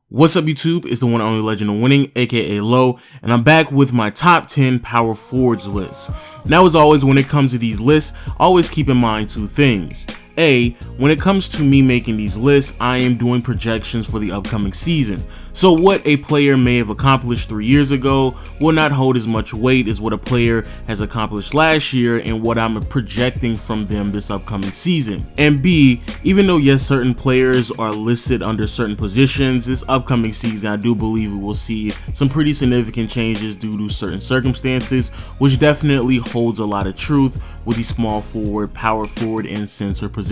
What's up YouTube, it's the one and only Legend of Winning, aka Low, and I'm back with my top 10 power forwards list. Now as always, when it comes to these lists, always keep in mind two things. A, when it comes to me making these lists, I am doing projections for the upcoming season. So what a player may have accomplished 3 years ago will not hold as much weight as what a player has accomplished last year and what I'm projecting from them this upcoming season. And B, even though yes, certain players are listed under certain positions, this upcoming season I do believe we will see some pretty significant changes due to certain circumstances, which definitely holds a lot of truth with the small forward, power forward, and center position.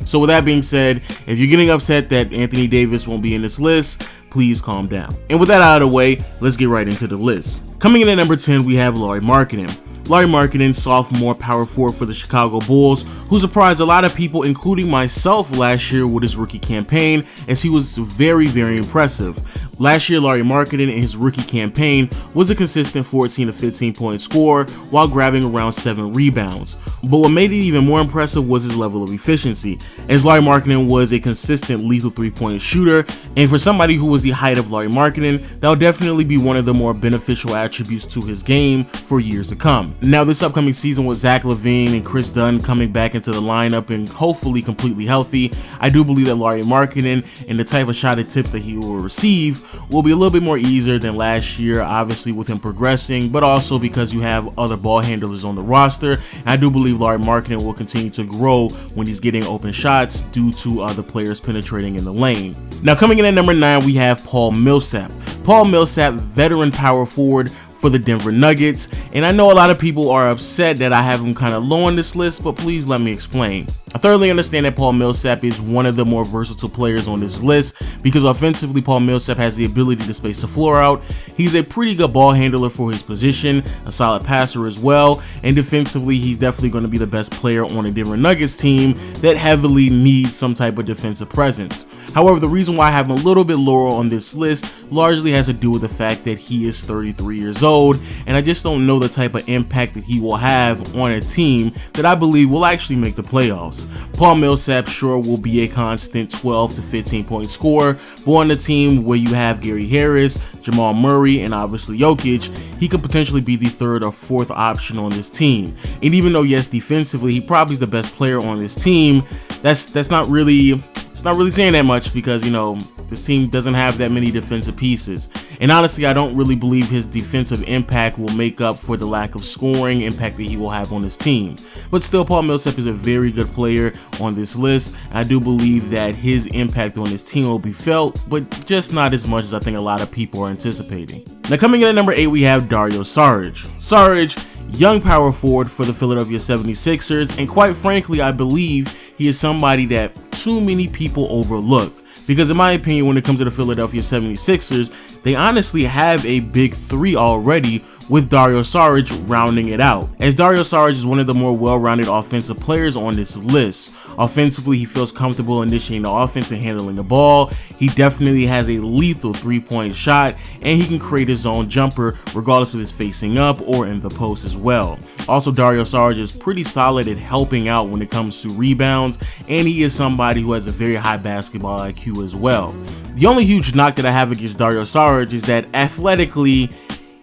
So with that being said, if you're getting upset that Anthony Davis won't be in this list, please calm down. And with that out of the way, let's get right into the list. Coming in at number 10, we have Lauri Markkanen. Lauri Markkanen, sophomore power forward for the Chicago Bulls, who surprised a lot of people, including myself, last year with his rookie campaign, as he was very impressive. Last year, Lauri Markkanen in his rookie campaign was a consistent 14 to 15 point scorer while grabbing around 7 rebounds. But what made it even more impressive was his level of efficiency, as Lauri Markkanen was a consistent lethal 3-point shooter, and for somebody who was the height of Lauri Markkanen, that will definitely be one of the more beneficial attributes to his game for years to come. Now this upcoming season with Zach LaVine and Chris Dunn coming back into the lineup and hopefully completely healthy, I do believe that Lauri Markkanen and the type of shot attempts that he will receive will be a little bit more easier than last year, obviously with him progressing, but also because you have other ball handlers on the roster. And I do believe Lauri Markkanen will continue to grow when he's getting open shots due to other players penetrating in the lane. Now coming in at number 9, we have Paul Millsap. Paul Millsap, veteran power forward for the Denver Nuggets, and I know a lot of people are upset that I have him kind of low on this list, but please let me explain. I thoroughly understand that Paul Millsap is one of the more versatile players on this list because offensively Paul Millsap has the ability to space the floor out. He's a pretty good ball handler for his position, a solid passer as well, and defensively he's definitely going to be the best player on a Denver Nuggets team that heavily needs some type of defensive presence. However, the reason why I have him a little bit lower on this list largely has to do with the fact that he is 33 years old, and I just don't know the type of impact that he will have on a team that I believe will actually make the playoffs. Paul Millsap sure will be a constant 12 to 15 point scorer, but on a team where you have Gary Harris, Jamal Murray, and obviously Jokic, he could potentially be the third or fourth option on this team. And even though yes, defensively he probably is the best player on this team, that's not really saying that much because, you know, this team doesn't have that many defensive pieces. And honestly, I don't really believe his defensive impact will make up for the lack of scoring impact that he will have on his team. But still, Paul Millsap is a very good player on this list. I do believe that his impact on his team will be felt, but just not as much as I think a lot of people are anticipating. Now coming in at number 8, we have Dario Saric. Saric, young power forward for the Philadelphia 76ers, and quite frankly, I believe he is somebody that too many people overlook. Because in my opinion, when it comes to the Philadelphia 76ers, they honestly have a big 3 already, with Dario Saric rounding it out. As Dario Saric is one of the more well-rounded offensive players on this list. Offensively, he feels comfortable initiating the offense and handling the ball. He definitely has a lethal 3-point shot, and he can create his own jumper regardless if it's facing up or in the post as well. Also, Dario Saric is pretty solid at helping out when it comes to rebounds, and he is somebody who has a very high basketball IQ as well. The only huge knock that I have against Dario Saric is that athletically,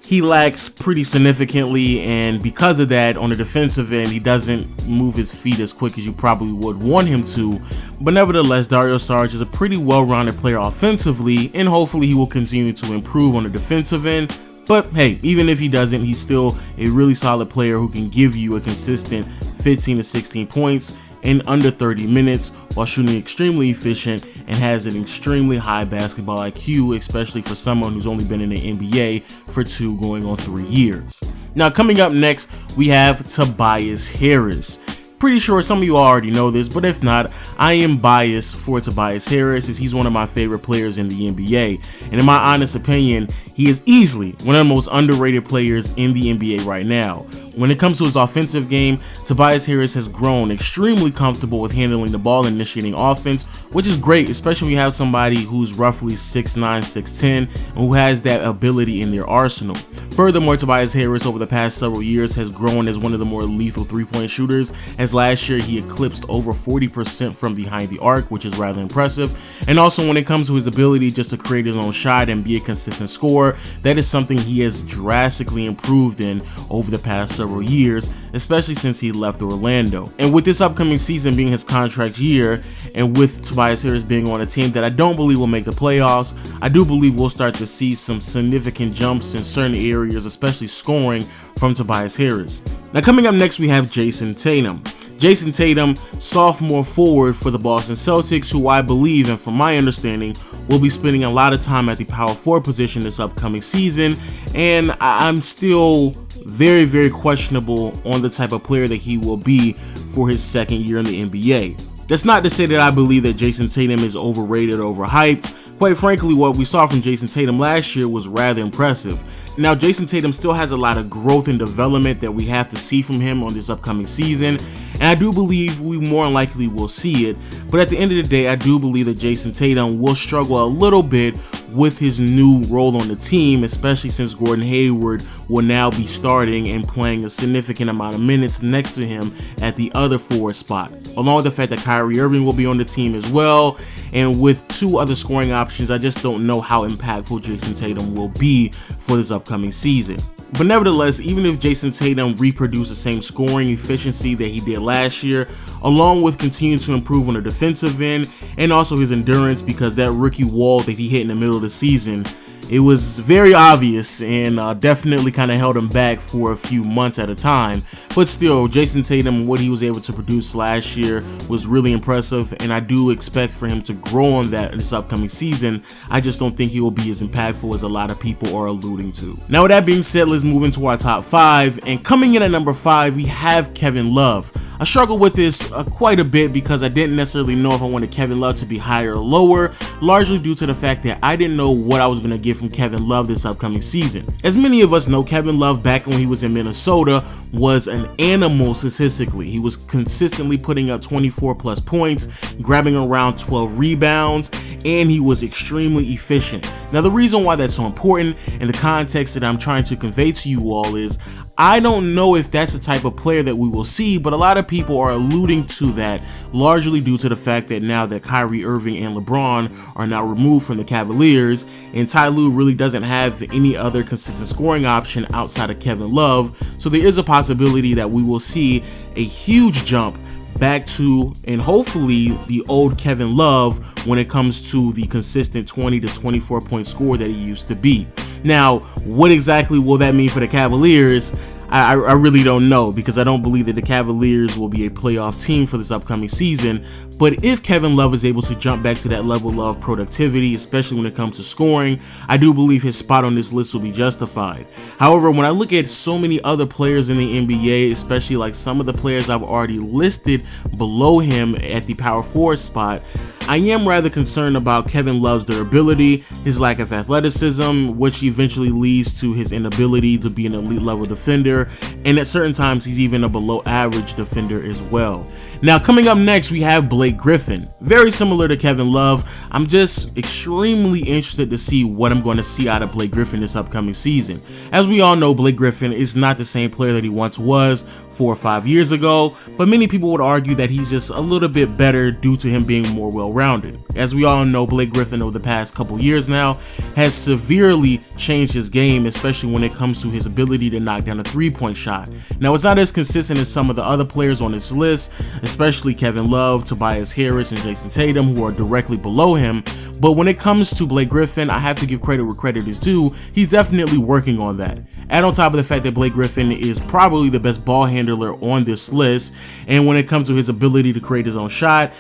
he lacks pretty significantly, and because of that, on the defensive end, he doesn't move his feet as quick as you probably would want him to. But nevertheless, Dario Saric is a pretty well-rounded player offensively, and hopefully he will continue to improve on the defensive end. But hey, even if he doesn't, he's still a really solid player who can give you a consistent 15 to 16 points in under 30 minutes while shooting extremely efficient and has an extremely high basketball IQ, especially for someone who's only been in the NBA for 2 going on 3 years. Now coming up next, we have Tobias Harris. Pretty sure some of you already know this, but if not, I am biased for Tobias Harris as he's one of my favorite players in the NBA. And in my honest opinion, he is easily one of the most underrated players in the NBA right now. When it comes to his offensive game, Tobias Harris has grown extremely comfortable with handling the ball and initiating offense, which is great, especially when you have somebody who's roughly 6'9", 6'10", and who has that ability in their arsenal. Furthermore, Tobias Harris over the past several years has grown as one of the more lethal three-point shooters, as last year he eclipsed over 40% from behind the arc, which is rather impressive. And also when it comes to his ability just to create his own shot and be a consistent scorer, that is something he has drastically improved in over the past several years, especially since he left Orlando. And with this upcoming season being his contract year, and with Tobias Harris being on a team that I don't believe will make the playoffs, I do believe we'll start to see some significant jumps in certain areas, especially scoring, from Tobias Harris. Now coming up next, we have Jason Tatum. Jason Tatum, sophomore forward for the Boston Celtics, who I believe, and from my understanding, will be spending a lot of time at the power forward position this upcoming season, and I'm still very questionable on the type of player that he will be for his second year in the NBA. That's not to say that I believe that Jason Tatum is overrated or overhyped. Quite frankly, what we saw from Jason Tatum last year was rather impressive. Now, Jason Tatum still has a lot of growth and development that we have to see from him on this upcoming season, and I do believe we more likely will see it. But at the end of the day, I do believe that Jason Tatum will struggle a little bit with his new role on the team, especially since Gordon Hayward will now be starting and playing a significant amount of minutes next to him at the other forward spot. Along with the fact that Kyrie Irving will be on the team as well, and with two other scoring options, I just don't know how impactful Jason Tatum will be for this upcoming season. But nevertheless, even if Jason Tatum reproduced the same scoring efficiency that he did last year, along with continuing to improve on the defensive end and also his endurance, because that rookie wall that he hit in the middle of the season, it was very obvious and definitely kind of held him back for a few months at a time. But still, Jason Tatum, what he was able to produce last year was really impressive, and I do expect for him to grow on that this upcoming season. I just don't think he will be as impactful as a lot of people are alluding to. Now, with that being said, let's move into our top 5, and coming in at number 5, we have Kevin Love. I struggled with this quite a bit because I didn't necessarily know if I wanted Kevin Love to be higher or lower, largely due to the fact that I didn't know what I was going to get from Kevin Love this upcoming season. As many of us know, Kevin Love back when he was in Minnesota was an animal statistically. He was consistently putting up 24 plus points, grabbing around 12 rebounds, and he was extremely efficient. Now, the reason why that's so important and the context that I'm trying to convey to you all is I don't know if that's the type of player that we will see, but a lot of people are alluding to that, largely due to the fact that now that Kyrie Irving and LeBron are now removed from the Cavaliers, and Ty Lue really doesn't have any other consistent scoring option outside of Kevin Love, so there is a possibility that we will see a huge jump back to, and hopefully, the old Kevin Love when it comes to the consistent 20 to 24 point scorer that he used to be. Now, what exactly will that mean for the Cavaliers? I really don't know, because I don't believe that the Cavaliers will be a playoff team for this upcoming season. But if Kevin Love is able to jump back to that level of productivity, especially when it comes to scoring, I do believe his spot on this list will be justified. However, when I look at so many other players in the NBA, especially like some of the players I've already listed below him at the power forward spot, I am rather concerned about Kevin Love's durability, his lack of athleticism, which eventually leads to his inability to be an elite level defender, and at certain times he's even a below average defender as well. Now, coming up next, we have Blake Griffin. Very similar to Kevin Love. I'm just extremely interested to see what I'm going to see out of Blake Griffin this upcoming season. As we all know, Blake Griffin is not the same player that he once was 4 or 5 years ago, but many people would argue that he's just a little bit better due to him being more well-rounded. As we all know, Blake Griffin over the past couple years now has severely changed his game, especially when it comes to his ability to knock down a three-point shot. Now, it's not as consistent as some of the other players on this list, especially Kevin Love, Tobias Harris, and Jason Tatum, who are directly below him. But when it comes to Blake Griffin, I have to give credit where credit is due. He's definitely working on that. Add on top of the fact that Blake Griffin is probably the best ball handler on this list, and when it comes to his ability to create his own shot,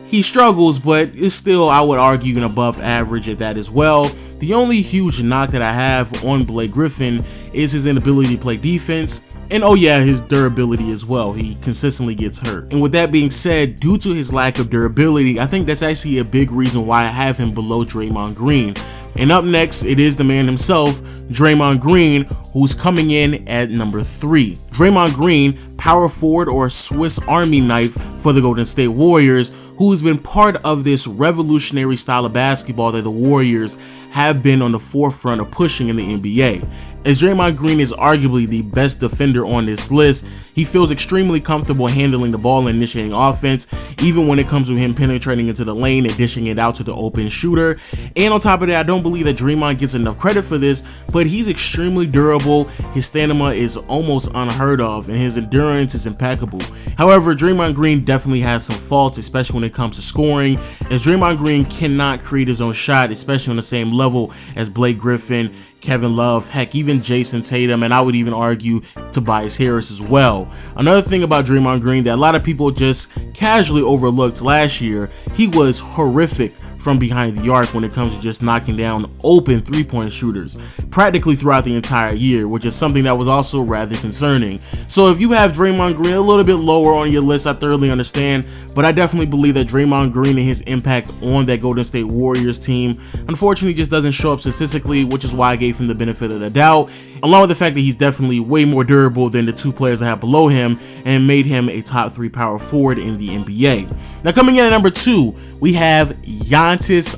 he struggles, but it's still, I would argue, an above average at that as well. The only huge knock that I have on Blake Griffin is his inability to play defense, and oh yeah, his durability as well. He consistently gets hurt. And with that being said, due to his lack of durability, I think that's actually a big reason why I have him below Draymond Green. And up next, it is the man himself, Draymond Green, who's coming in at number 3. Draymond Green power forward or a Swiss Army knife for the Golden State Warriors, who has been part of this revolutionary style of basketball that the Warriors have been on the forefront of pushing in the NBA. As Draymond Green is arguably the best defender on this list, he feels extremely comfortable handling the ball and initiating offense, even when it comes to him penetrating into the lane and dishing it out to the open shooter. And on top of that, I don't believe that Draymond gets enough credit for this, but he's extremely durable, his stamina is almost unheard of, and his endurance is impeccable. However, Draymond Green definitely has some faults, especially when it comes to scoring, as Draymond Green cannot create his own shot, especially on the same level as Blake Griffin, Kevin Love, heck, even Jason Tatum, and I would even argue Tobias Harris as well. Another thing about Draymond Green that a lot of people just casually overlooked last year, he was horrific from behind the arc when it comes to just knocking down open three-point shooters practically throughout the entire year, which is something that was also rather concerning. So if you have Draymond Green a little bit lower on your list, I thoroughly understand, but I definitely believe that Draymond Green and his impact on that Golden State Warriors team unfortunately just doesn't show up statistically, which is why I gave him the benefit of the doubt, along with the fact that he's definitely way more durable than the two players I have below him and made him a top 3 power forward in the NBA. Now coming in at number 2, we have Giannis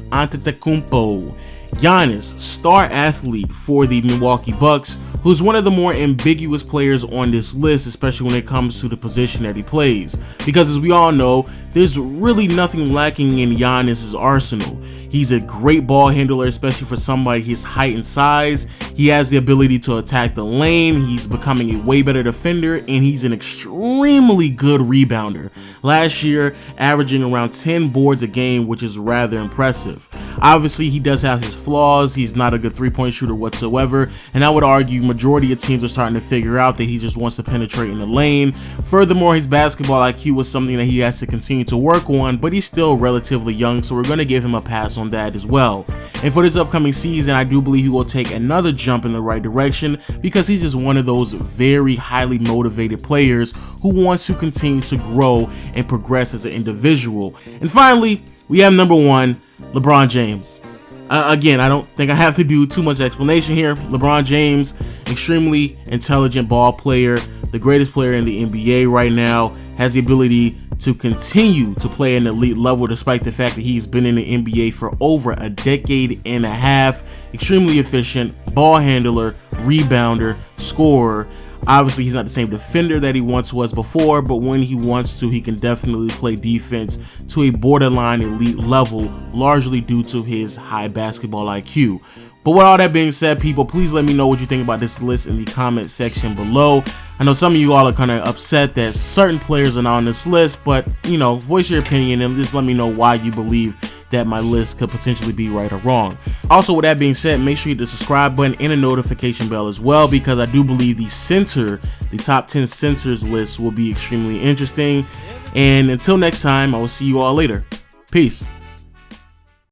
Antetokounmpo. Giannis, star athlete for the Milwaukee Bucks, who's one of the more ambiguous players on this list, especially when it comes to the position that he plays. Because as we all know, there's really nothing lacking in Giannis's arsenal. He's a great ball handler, especially for somebody his height and size. He has the ability to attack the lane. He's becoming a way better defender, and he's an extremely good rebounder. Last year, averaging around 10 boards a game, which is rather impressive. Obviously, he does have his flaws. He's not a good three-point shooter whatsoever, and I would argue majority of teams are starting to figure out that he just wants to penetrate in the lane. Furthermore, his basketball IQ was something that he has to continue to work on, but he's still relatively young, so we're going to give him a pass on that as well. And for this upcoming season, I do believe he will take another jump in the right direction, because he's just one of those very highly motivated players who wants to continue to grow and progress as an individual. And finally, we have number 1, LeBron James. Again, I don't think I have to do too much explanation here. LeBron James, extremely intelligent ball player, the greatest player in the NBA right now, has the ability to continue to play at an elite level despite the fact that he's been in the NBA for over a decade and a half. Extremely efficient ball handler, rebounder, scorer. Obviously, he's not the same defender that he once was before, but when he wants to, he can definitely play defense to a borderline elite level, largely due to his high basketball IQ. But with all that being said, people, please let me know what you think about this list in the comment section below. I know some of you all are kind of upset that certain players are not on this list, but, you know, voice your opinion and just let me know why you believe that my list could potentially be right or wrong. Also, with that being said, make sure you hit the subscribe button and a notification bell as well, because I do believe the top 10 centers list will be extremely interesting. And until next time, I will see you all later. Peace.